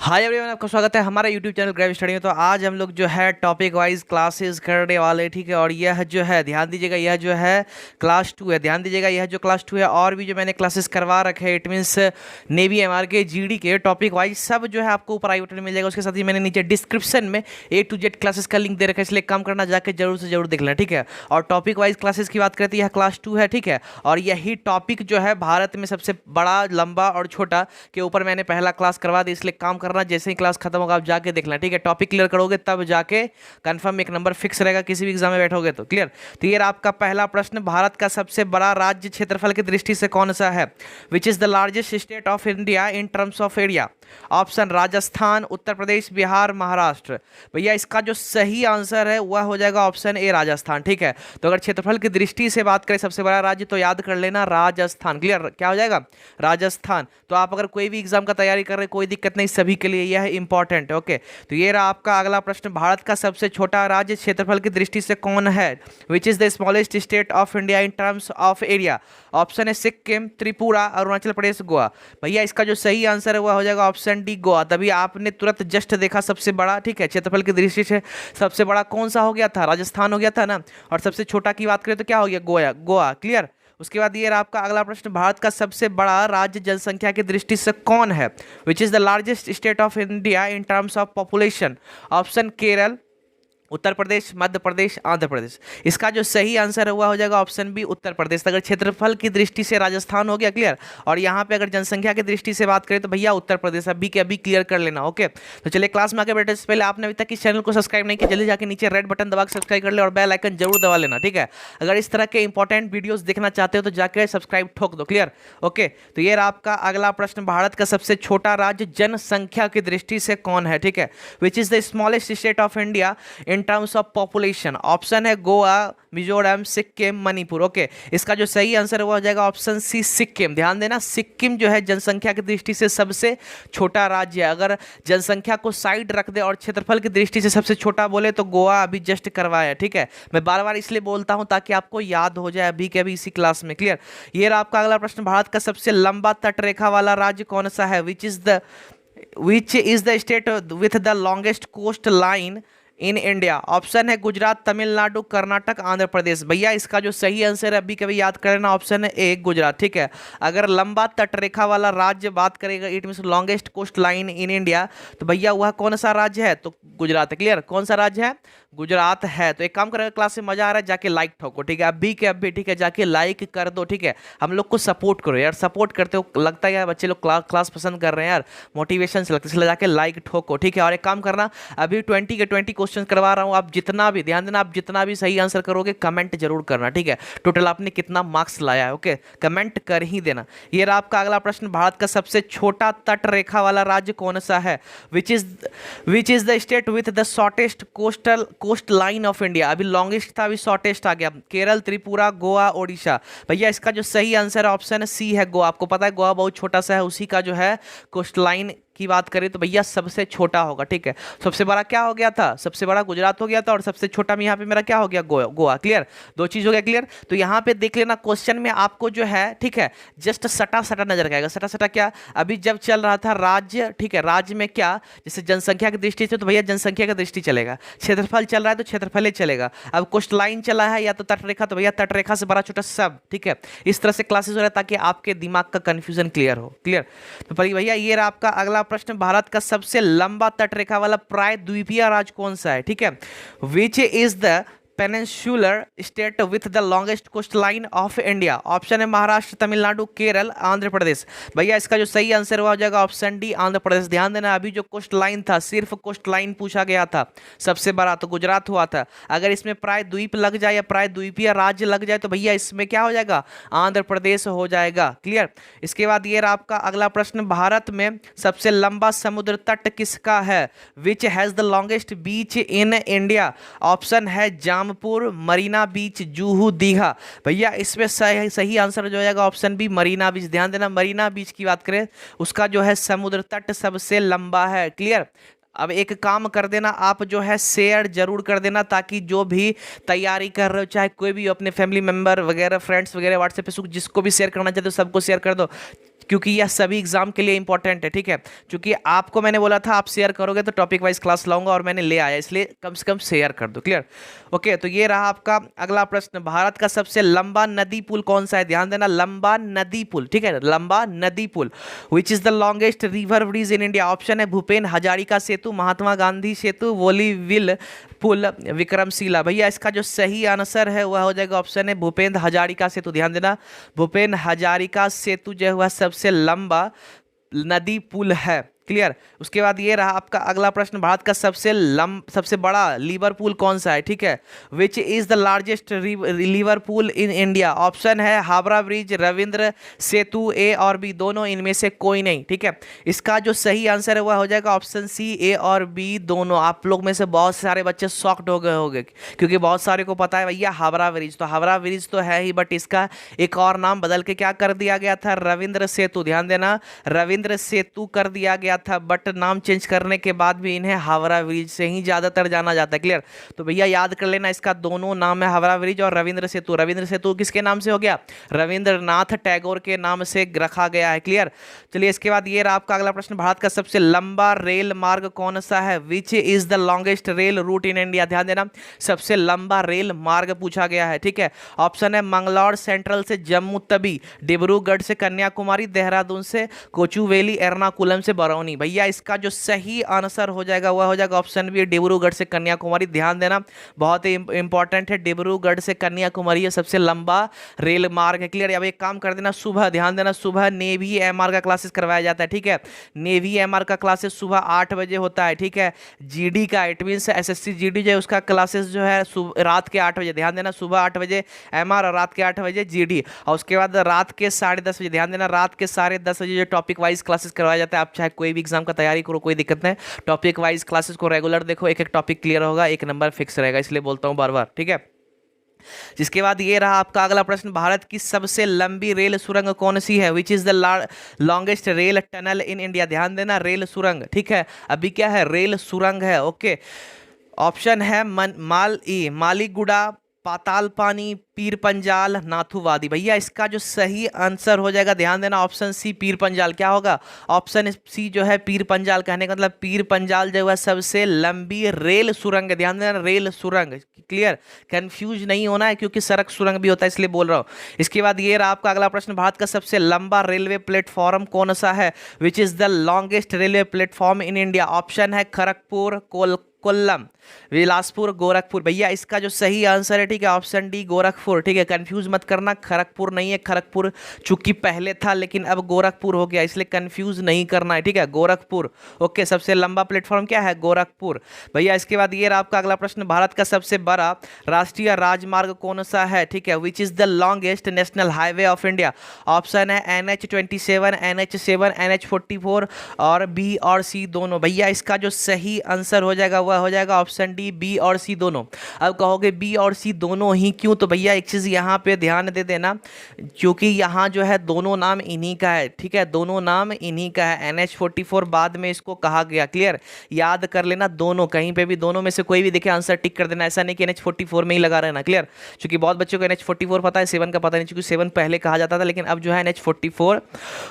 Hi everyone, आपका स्वागत है हमारे यूट्यूब चैनल ग्रेव स्टडी में। तो आज हम लोग जो है टॉपिक वाइज क्लासेस करने वाले, ठीक है। और यह जो है ध्यान दीजिएगा, यह जो है क्लास 2 है। ध्यान दीजिएगा, यह जो क्लास 2 है और भी जो मैंने क्लासेस करवा रखे हैं, इट मीन्स नेवी, एमआर के, जीडी के टॉपिक वाइज सब जो है आपको ऊपर आई बटन में मिल जाएगा। उसके साथ ही मैंने नीचे डिस्क्रिप्शन में A to Z क्लासेस का लिंक दे रखा है, इसलिए काम करना जाके जरूर से जरूर देख लेना, ठीक है। और टॉपिक वाइज क्लासेस की बात करते हैं, यह क्लास 2 है, ठीक है। और यही टॉपिक जो है भारत में सबसे बड़ा, लंबा और छोटा के ऊपर मैंने पहला क्लास करवा दी, इसलिए काम करना जैसे ही क्लास खत्म होगा आप जाके देख लें, ठीक है। टॉपिक क्लियर करोगे तब जाके कंफर्म एक नंबर फिक्स रहेगा किसी भी एग्जाम में बैठोगे तो। क्लियर। तो ये आपका पहला प्रश्न, भारत का सबसे बड़ा राज्य क्षेत्रफल की दृष्टि से कौन सा है? Which is the largest state of India in terms of area? Option Rajasthan, Uttar Pradesh, Bihar, Maharashtra. भैया इसका जो सही आंसर है वह हो जाएगा ऑप्शन ए, राजस्थान, ठीक है। तो अगर क्षेत्रफल की दृष्टि से बात करें सबसे बड़ा राज्य, तो याद कर लेना राजस्थान। क्लियर, क्या हो जाएगा? राजस्थान। तो आप अगर कोई भी एग्जाम का तैयारी कर रहे हैं, कोई दिक्कत नहीं, सभी के लिए यह इंपॉर्टेंट है। ओके, तो ये रहा आपका अगला प्रश्न, भारत का सबसे छोटा राज्य क्षेत्रफल की दृष्टि से कौन है? Which is the smallest state of India in terms of area? Option है सिक्किम, त्रिपुरा, अरुणाचल प्रदेश, गोवा। भैया इसका जो सही आंसर है वह हो जाएगा ऑप्शन डी, गोवा। तभी आपने तुरंत जस्ट देखा सबसे बड़ा, ठीक है, क्षेत्रफल की दृष्टि से सबसे बड़ा कौन सा हो गया था? राजस्थान हो गया था ना। और सबसे छोटा की बात करें तो क्या हो गया? गोवा, गोवा। क्लियर। उसके बाद ये रहा आपका अगला प्रश्न, भारत का सबसे बड़ा राज्य जनसंख्या की दृष्टि से कौन है? Which is the largest state of India in terms of population? Option Kerala, Uttar Pradesh, Madhya Pradesh, Andhra Pradesh. इसका जो सही आंसर हुआ हो जाएगा ऑप्शन बी, उत्तर प्रदेश। अगर क्षेत्रफल की दृष्टि से राजस्थान हो गया, क्लियर। और यहाँ पे अगर जनसंख्या की दृष्टि से बात करें तो भैया उत्तर प्रदेश। अभी के अभी क्लियर कर लेना। ओके, तो चलिए क्लास में आगे बैठे से पहले आपने अभी तक इस चैनल को सब्सक्राइब नहीं किया, जल्दी जाकर नीचे रेड बटन दबा के सब्सक्राइब कर ले और बेल आइकन जरूर दबा लेना, ठीक है। अगर इस तरह के इंपॉर्टेंट वीडियोस देखना चाहते हो तो जाकर सब्सक्राइब ठोक दो। क्लियर। ओके, तो ये रहा आपका अगला प्रश्न, भारत का सबसे छोटा राज्य जनसंख्या की दृष्टि से कौन है? ठीक है। Which is the smallest state of India in terms of population? Option है गोवा, मिजोरम, सिक्किम, मणिपुर। ओके, इसका जो सही आंसर हो जाएगा ऑप्शन सी, सिक्किम। ध्यान देना, सिक्किम जो है जनसंख्या की दृष्टि से सबसे छोटा राज्य है। अगर जनसंख्या को साइड रख दे और क्षेत्रफल की दृष्टि से सबसे छोटा बोले तो गोवा अभी जस्ट करवाया, ठीक है। मैं बार बार इसलिए बोलता हूं ताकि आपको याद हो जाए अभी के अभी इसी क्लास में। क्लियर। ये रहा आपका अगला प्रश्न, भारत का सबसे लंबा तटरेखा वाला राज्य कौन सा है? Which is the state with the longest coast line in India? Option है गुजरात, तमिलनाडु, कर्नाटक, आंध्र प्रदेश। भैया इसका जो सही आंसर है अभी कभी याद कर लेना, ऑप्शन है ए, गुजरात, ठीक है। अगर लंबा तटरेखा वाला राज्य बात करेगा, it means longest coast line in India, तो भैया वह कौन सा राज्य है? तो गुजरात है। क्लियर, कौन सा राज्य है? गुजरात है। तो एक काम करेगा, क्लास में मजा आ रहा है जाके लाइक ठोको, ठीक है। अभी के अभी, ठीक है, जाके लाइक कर दो, ठीक है। हम लोग को सपोर्ट करो यार, सपोर्ट करते हो, लगता है यार बच्चे लोग क्लास पसंद कर रहे हैं यार, मोटिवेशन से लगता है, इसलिए जाके लाइक ठोको, ठीक है। और एक काम करना, अभी 20 के 20 क्वेश्चन करवा रहा हूँ, आप जितना भी ध्यान देना, आप जितना भी सही आंसर करोगे कमेंट जरूर करना, ठीक है। टोटल आपने कितना मार्क्स लाया है, ओके, कमेंट कर ही देना। ये रहा आपका अगला प्रश्न, भारत का सबसे छोटा तट रेखा वाला राज्य कौन सा है? Which is the state with the shortest coast line of India? अभी लॉन्गेस्ट था, अभी शॉर्टेस्ट आ गया। केरल, त्रिपुरा, गोवा, ओडिशा। भैया इसका जो सही आंसर है ऑप्शन सी है, गोवा। आपको पता है गोवा बहुत छोटा सा है, उसी का जो है कोस्ट लाइन की बात करें तो भैया सबसे छोटा होगा, ठीक है। सबसे बड़ा क्या हो गया था? सबसे बड़ा गुजरात हो गया था, और सबसे छोटा में यहाँ पे मेरा क्या हो गया? गोवा। क्लियर, दो चीज हो गया। क्लियर। तो यहाँ पे देख लेना, क्वेश्चन में आपको जो है, ठीक है, जस्ट सटा सटा नजर आएगा। सटा सटा क्या? अभी जब चल रहा था राज्य, ठीक है, राज्य में क्या, जैसे जनसंख्या की दृष्टि से तो भैया जनसंख्या की दृष्टि चलेगा, क्षेत्रफल चल रहा है तो क्षेत्रफल ही चलेगा। अब कोस्ट लाइन चला है या तो तटरेखा, तो भैया तटरेखा से बड़ा छोटा सब, ठीक है। इस तरह से क्लासेस हो रहा है ताकि आपके दिमाग का कंफ्यूजन क्लियर हो। क्लियर। तो भैया ये रहा आपका अगला प्रश्न, भारत का सबसे लंबा तटरेखा वाला प्रायद्वीपीय राज्य कौन सा है? ठीक है। Which is the peninsular state with the longest coast line of India? Option है महाराष्ट्र, तमिलनाडु, केरल, आंध्र प्रदेश। भैया इसका जो सही आंसर हुआ हो जाएगा ऑप्शन डी, आंध्र प्रदेश। ध्यान देना, अभी जो कोस्ट लाइन था, सिर्फ कोस्ट लाइन पूछा गया था, सबसे बड़ा तो गुजरात हुआ था। अगर इसमें प्रायद्वीप लग जाए या प्रायद्वीपीय राज्य लग जाए तो भैया इसमें क्या हो जाएगा? आंध्र प्रदेश हो जाएगा। क्लियर। इसके बाद ये रहा आपका अगला प्रश्न, भारत में सबसे लंबा समुद्र तट किसका है? Which has the longest beach in India? Option है जामपुर, मरीना बीच, जुहू, दीघा। भैया इसमें सही आंसर जो हो जाएगा ऑप्शन बी, मरीना बीच। ध्यान देना, मरीना बीच की बात करें उसका जो है समुद्र तट सबसे लंबा है। क्लियर। अब एक काम कर देना, आप जो है शेयर जरूर कर देना, ताकि जो भी तैयारी कर रहे हो, चाहे कोई भी अपने फैमिली मेंबर वगैरह, फ्रेंड्स वगैरह, व्हाट्सएप पे जिसको भी शेयर करना चाहते हो सबको शेयर कर दो। क्योंकि यह सभी एग्जाम के लिए इंपॉर्टेंट है, ठीक है। क्योंकि आपको मैंने बोला था आप शेयर करोगे तो टॉपिक वाइज क्लास लाऊंगा, और मैंने ले आया, इसलिए कम से कम शेयर कर दो। क्लियर? ओके, तो ये रहा आपका अगला प्रश्न। भारत का सबसे लंबा नदी पुल कौन सा है? ध्यान देना, लंबा नदी पुल, ठीक है, लंबा नदी पुल। Which is the longest river bridge in India? Option है भूपेन हजारिका सेतु, महात्मा गांधी सेतु, वोलीविल पुल, विक्रमशिला। भैया इसका जो सही आंसर है वह हो जाएगा ऑप्शन है भूपेन हजारिका सेतु। ध्यान देना, भूपेन हजारिका सेतु जो है वह सबसे लंबा नदी पुल है। क्लियर? उसके बाद ये रहा आपका अगला प्रश्न। भारत का सबसे बड़ा लीवर पूल कौन सा है? ठीक है, which is the largest lever पूल इन इंडिया? ऑप्शन है हावड़ा ब्रिज, रविंद्र सेतु, ए और बी, दोनों, इनमें से कोई नहीं। ठीक है, इसका जो सही आंसर है वह हो जाएगा ऑप्शन सी, ए और बी दोनों। आप लोग में से बहुत सारे बच्चे शॉक्ड हो गए होंगे, क्योंकि बहुत सारे को पता है भैया हावड़ा ब्रिज, तो हावड़ा ब्रिज तो है ही, बट इसका एक और नाम बदल के क्या कर दिया गया था? रविंद्र सेतु। ध्यान देना, रविंद्र सेतु कर दिया गया था, बट नाम चेंज करने के बाद भी इन्हें हावड़ा ब्रिज से ही ज्यादातर जाना जाता है। क्लियर? तो भैया याद कर लेना, इसका दोनों नाम है, हावड़ा ब्रिज और रविंद्र सेतु। रविंद्र सेतु किसके नाम से हो गया? रविंद्रनाथ टैगोर के नाम से रखा गया है। क्लियर? चलिए, इसके बाद ये रहा आपका अगला प्रश्न। भारत का सबसे लंबा रेल मार्ग कौन सा है? Which is the longest rail route in India? ध्यान देना, सबसे लंबा रेल मार्ग पूछा गया है। ठीक है, ऑप्शन है मंगलौर सेंट्रल से जम्मू तवी, डिब्रूगढ़ से कन्याकुमारी, देहरादून से कोचुवेली, एर्नाकुलम से बरौनी। भैया इसका जो सही आंसर हो जाएगा वह हो जाएगा ऑप्शन बी, डिब्रूगढ़ से कन्याकुमारी। ध्यान देना, बहुत ही इंपॉर्टेंट है, डिब्रूगढ़ से कन्याकुमारी ये सबसे लंबा रेल मार्ग है। क्लियर? अब एक काम कर देना, सुबह, ध्यान देना, सुबह नेवी एमआर का क्लासेस करवाया जाता है। ठीक है, नेवी एमआर का क्लासेस सुबह 8 बजे होता है। ठीक है, जीडी का, इट मीन्स एसएससी जीडी जो है उसका क्लासेस जो है रात के 8 बजे। ध्यान देना, सुबह 8 बजे एमआर और रात के 8 बजे जीडी, और उसके बाद रात के 10:30 बजे, ध्यान देना, रात के 10:30 बजे जो टॉपिक वाइज क्लासेस करवाया जाता है। आप चाहे कोई भी एग्जाम का तैयारी करो, कोई दिक्कत नहीं, टॉपिक वाइज क्लासेस को रेगुलर देखो, एक एक टॉपिक क्लियर होगा, एक नंबर फिक्स रहेगा, इसलिए बोलता हूं बार बार। ठीक है, जिसके बाद ये रहा आपका अगला प्रश्न। भारत की सबसे लंबी रेल सुरंग कौन सी है? Which is the longest rail tunnel in India? ध्यान देना, रेल सुरंग। ठीक है, अभी क्या है? रेल सुरंग है। ओके, ऑप्शन है मालीगुड़ा, पाताल पानी, पीर पंजाल, नाथुवादी। भैया इसका जो सही आंसर हो जाएगा, ध्यान देना, ऑप्शन सी, पीर पंजाल। क्या होगा? ऑप्शन सी जो है पीर पंजाल, कहने का मतलब पीर पंजाल जो है सबसे लंबी रेल सुरंग है। ध्यान देना, रेल सुरंग। क्लियर? कंफ्यूज नहीं होना है, क्योंकि सड़क सुरंग भी होता है, इसलिए बोल रहा हूँ। इसके बाद ये रहा आपका अगला प्रश्न। भारत का सबसे लंबा रेलवे प्लेटफॉर्म कौन सा है? Which is the longest railway platform in India? Option है खड़गपुर, कोल्लम, बिलासपुर, गोरखपुर। भैया इसका जो सही आंसर है, ठीक है, ऑप्शन डी, गोरखपुर। ठीक है, कंफ्यूज मत करना, खड़गपुर नहीं है, खड़गपुर चूंकि पहले था लेकिन अब गोरखपुर हो गया, इसलिए कंफ्यूज नहीं करना है। ठीक है, गोरखपुर। ओके, सबसे लंबा प्लेटफॉर्म क्या है? गोरखपुर। भैया इसके बाद ये रहा आपका अगला प्रश्न। भारत का सबसे बड़ा राष्ट्रीय राजमार्ग कौन सा है? ठीक है, which is the longest national highway of India? Option है NH27, NH7, NH44 और बी और सी दोनों। भैया इसका जो सही आंसर हो जाएगा वह हो जाएगा ऑप्शन डी, बी और सी दोनों। अब कहोगे बी और सी दोनों ही क्यों? तो भैया एक चीज यहाँ पे ध्यान दे देना, क्योंकि यहाँ जो है दोनों नाम इन्हीं का है। ठीक है, दोनों नाम इन्हीं का है। NH44 बाद में इसको कहा गया। क्लियर? याद कर लेना, दोनों, कहीं पे भी दोनों में से कोई भी दिखे आंसर टिक कर देना, ऐसा नहीं कि NH44 में ही लगा रहना। क्लियर? क्योंकि बहुत बच्चों को NH44 पता है, 7 का पता नहीं, क्योंकि 7 पहले कहा जाता था, लेकिन अब जो है NH44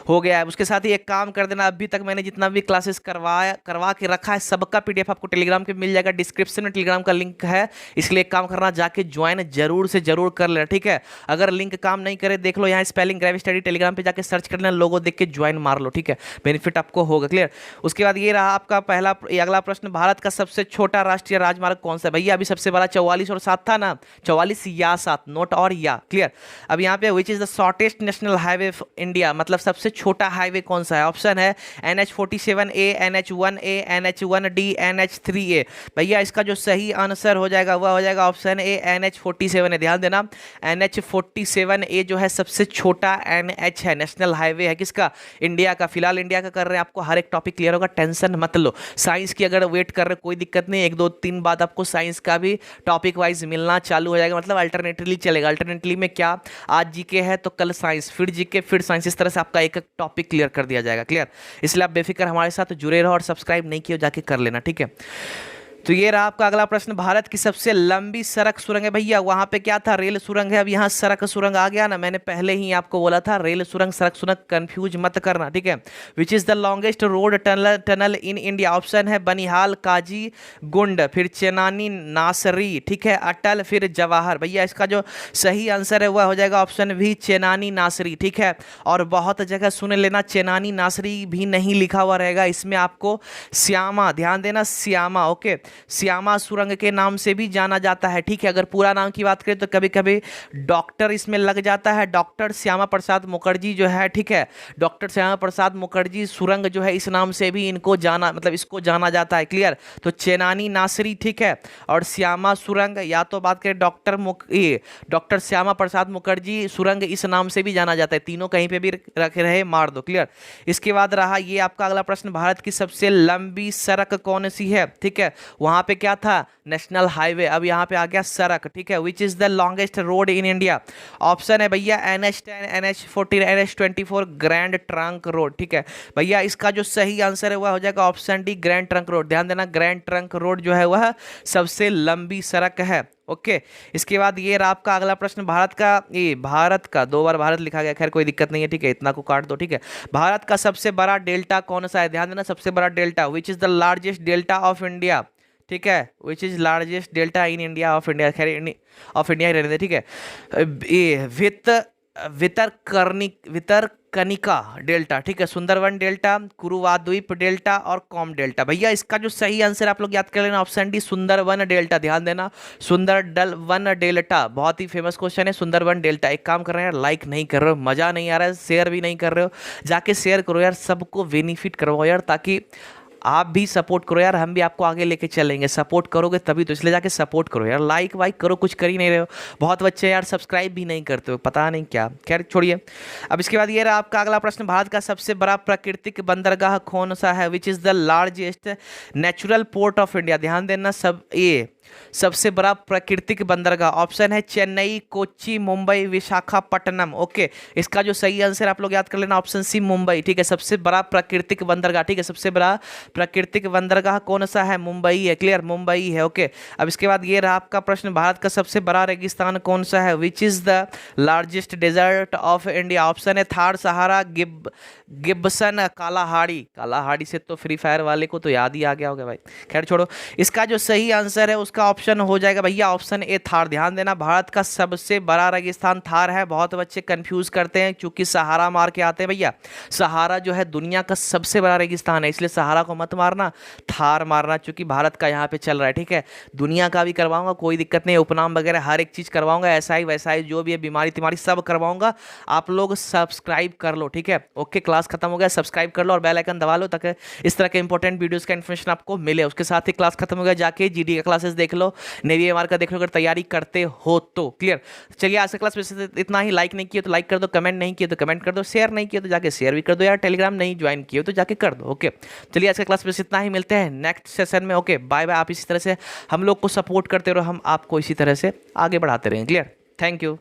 हो गया है। उसके साथ ही एक काम कर देना, अभी तक मैंने जितना भी क्लासेस करवा के रखा है सबका PDF आपको टेलीग्राम पे मिल जाएगा, डिस्क्रिप्शन में टेलीग्राम का लिंक है, इसलिए एक काम करना, जाके ज्वाइन जरूर से जरूर कर लेना। ठीक है, अगर लिंक काम नहीं करे, देख लो यहाँ स्पेलिंग ग्रेविटी स्टडी, टेलीग्राम पे जाके सर्च कर लेना, लोगो देख के ज्वाइन मार लो। ठीक है, बेनिफिट आपको होगा। क्लियर? उसके बाद ये रहा आपका अगला प्रश्न। भारत का सबसे छोटा राष्ट्रीय राजमार्ग कौन सा? भैया अभी सबसे बड़ा 44 और 7 था ना, 44 या 7, नोट और या। क्लियर? अब यहाँ पे विच is the shortest national highway India, मतलब सबसे छोटा हाईवे कौन सा है? ऑप्शन है NH47A, NH1A, NH1D, NH3A। भैया इसका जो सही आंसर हो जाएगा वह हो जाएगा ऑप्शन ए, NH47 है। ध्यान देना, NH47A जो है सबसे छोटा NH है, नेशनल हाईवे है, किसका? इंडिया का। फिलहाल इंडिया का कर रहे हैं, आपको हर एक टॉपिक क्लियर होगा, टेंशन मत लो। साइंस की अगर वेट कर रहे कोई दिक्कत नहीं, 1 2 3 बाद आपको साइंस का भी टॉपिक वाइज मिलना चालू हो जाएगा, मतलब अल्टरनेटली चलेगा। अल्टरनेटली में क्या, आज जीके है तो कल साइंस, फिर जीके, फिर साइंस, इस तरह से आपका एक एक टॉपिक क्लियर कर दिया जाएगा। क्लियर? इसलिए आप बेफिक्र हमारे साथ जुड़े रहो, और सब्सक्राइब नहीं किया जाके कर लेना। ठीक है, तो ये रहा आपका अगला प्रश्न, भारत की सबसे लंबी सड़क सुरंग है भैया, वहां पे क्या था, रेल सुरंग है, अब यहाँ सड़क सुरंग आ गया ना, मैंने पहले ही आपको बोला था रेल सुरंग सड़क सुरंग, कंफ्यूज मत करना, ठीक है। Which is the longest road tunnel tunnel in India, option है बनिहाल, काजी गुंड, फिर चेनानी नासरी, ठीक है, अटल, फिर जवाहर। भैया इसका जो सही आंसर है वह हो जाएगा ऑप्शन भी चेनानी नासरी, ठीक है। और बहुत जगह सुन लेना चेनानी नासरी भी नहीं लिखा हुआ रहेगा, इसमें आपको श्यामा, ध्यान देना श्यामा, ओके, श्यामा सुरंग के नाम से भी जाना जाता है, ठीक है। अगर पूरा नाम की बात करें तो कभी कभी डॉक्टर इसमें लग जाता है, डॉक्टर श्यामा प्रसाद मुखर्जी जो है, ठीक है, डॉक्टर श्यामा प्रसाद मुखर्जी सुरंग जो है इस नाम से भी इनको जाना, मतलब इसको जाना जाता है, क्लियर। तो चेनानी नासरी, ठीक है, और श्यामा सुरंग, या तो बात करें डॉक्टर श्यामा प्रसाद मुखर्जी सुरंग इस नाम से भी जाना जाता है, तीनों कहीं पे भी रखे रहे मार दो, क्लियर। इसके बाद रहा ये आपका अगला प्रश्न, भारत की सबसे लंबी सड़क कौन सी है, ठीक है, वहां पे क्या था, नेशनल हाईवे, अब यहाँ पे आ गया सड़क, ठीक है। Which is the longest road in India, option है भैया NH10, NH14, NH24, grand trunk road, ठीक है। भैया इसका जो सही आंसर है वह हो जाएगा option D, grand trunk road, ध्यान देना ग्रैंड ट्रंक रोड जो है वह सबसे लंबी सड़क है, ओके। इसके बाद ये रहा आपका अगला प्रश्न, भारत का 2 बार भारत लिखा गया, खैर कोई दिक्कत नहीं है, ठीक है, इतना को काट दो, ठीक है। भारत का सबसे बड़ा डेल्टा कौन सा है, ध्यान देना सबसे बड़ा delta, which is the largest delta of India, ठीक है, which is largest delta in India of India, खैर ऑफ इंडिया ही रहने दे, ठीक है। ये वितरकनिका डेल्टा, ठीक है, सुंदरवन डेल्टा, कुरुवाद्वीप डेल्टा और कॉम डेल्टा। भैया इसका जो सही आंसर आप लोग याद कर लेना ऑप्शन डी, सुंदरवन डेल्टा, ध्यान देना सुंदरवन डेल्टा, बहुत ही फेमस क्वेश्चन है सुंदरवन डेल्टा। एक काम कर रहे हैं यार, लाइक नहीं कर रहे हो, मजा नहीं आ रहा है, शेयर भी नहीं कर रहे हो, जाके शेयर करो यार, सबको बेनिफिट करवाओ यार, ताकि आप भी सपोर्ट करो यार, हम भी आपको आगे लेके चलेंगे, सपोर्ट करोगे तभी तो, इसलिए जाके सपोर्ट करो यार, लाइक वाइक करो, कुछ कर ही नहीं रहे हो। बहुत बच्चे यार सब्सक्राइब भी नहीं करते हो, पता नहीं क्या, खैर छोड़िए। अब इसके बाद ये रहा आपका अगला प्रश्न, भारत का सबसे बड़ा प्राकृतिक बंदरगाह कौन सा है, which is the largest natural port of India, ध्यान देना सबसे बड़ा प्राकृतिक बंदरगाह, ऑप्शन है चेन्नई, कोच्चि, मुंबई, विशाखापट्टनम, ओके। इसका जो सही आंसर आप लोग याद कर लेना ऑप्शन सी, मुंबई, ठीक है, सबसे बड़ा प्राकृतिक बंदरगाह, ठीक है, सबसे बड़ा प्राकृतिक बंदरगाह कौन सा है, मुंबई है, क्लियर, मुंबई है, ओके। अब इसके बाद ये रहा आपका प्रश्न, भारत का सबसे बड़ा रेगिस्तान कौन सा है, which is the largest desert of India, option है थार, सहारा, गिब्सन, कालाहाड़ी से तो फ्री फायर वाले को तो याद ही आ गया होगा भाई, खैर छोड़ो। इसका जो सही आंसर है उसका ऑप्शन हो जाएगा भैया ऑप्शन ए, थार, ध्यान देना भारत का सबसे बड़ा रेगिस्तान थार है, बहुत बच्चे कंफ्यूज करते हैं क्योंकि सहारा मार के आते हैं, भैया सहारा जो है दुनिया का सबसे बड़ा रेगिस्तान है, इसलिए सहारा को मत मारना, थार मारना, क्योंकि भारत का यहाँ पे चल रहा है, ठीक है। दुनिया का भी करवाऊंगा, कोई दिक्कत नहीं, उपनाम वगैरह हर एक चीज करवाऊंगा, ऐसा ही वैसा ही जो भी है बीमारी तिमारी सब करवाऊंगा, आप लोग सब्सक्राइब कर लो, ठीक है, ओके। क्लास खत्म हो गया, सब्सक्राइब कर लो और बेल आइकन दबा लो ताकि इस तरह के इंपॉर्टेंट वीडियोस का इन्फॉर्मेशन आपको मिले। उसके साथ ही क्लास खत्म हो गया, जाके जीडी का क्लासेस देख लो, नेवी एमआर का देख लो अगर तैयारी करते हो तो, क्लियर। चलिए आज का क्लास में इतना ही, लाइक नहीं किया तो लाइक कर दो, कमेंट नहीं किया तो कमेंट कर दो, शेयर नहीं किया तो जाके शेयर भी कर दो यार, टेलीग्राम नहीं ज्वाइन किया तो जाके कर दो, ओके। चलिए आज का क्लास में इतना ही, मिलते हैं नेक्स्ट सेशन में, ओके बाय बाय। आप इसी तरह से हम लोग को सपोर्ट करते रहो, हम आपको इसी तरह से आगे बढ़ाते रहेंगे, क्लियर, थैंक यू।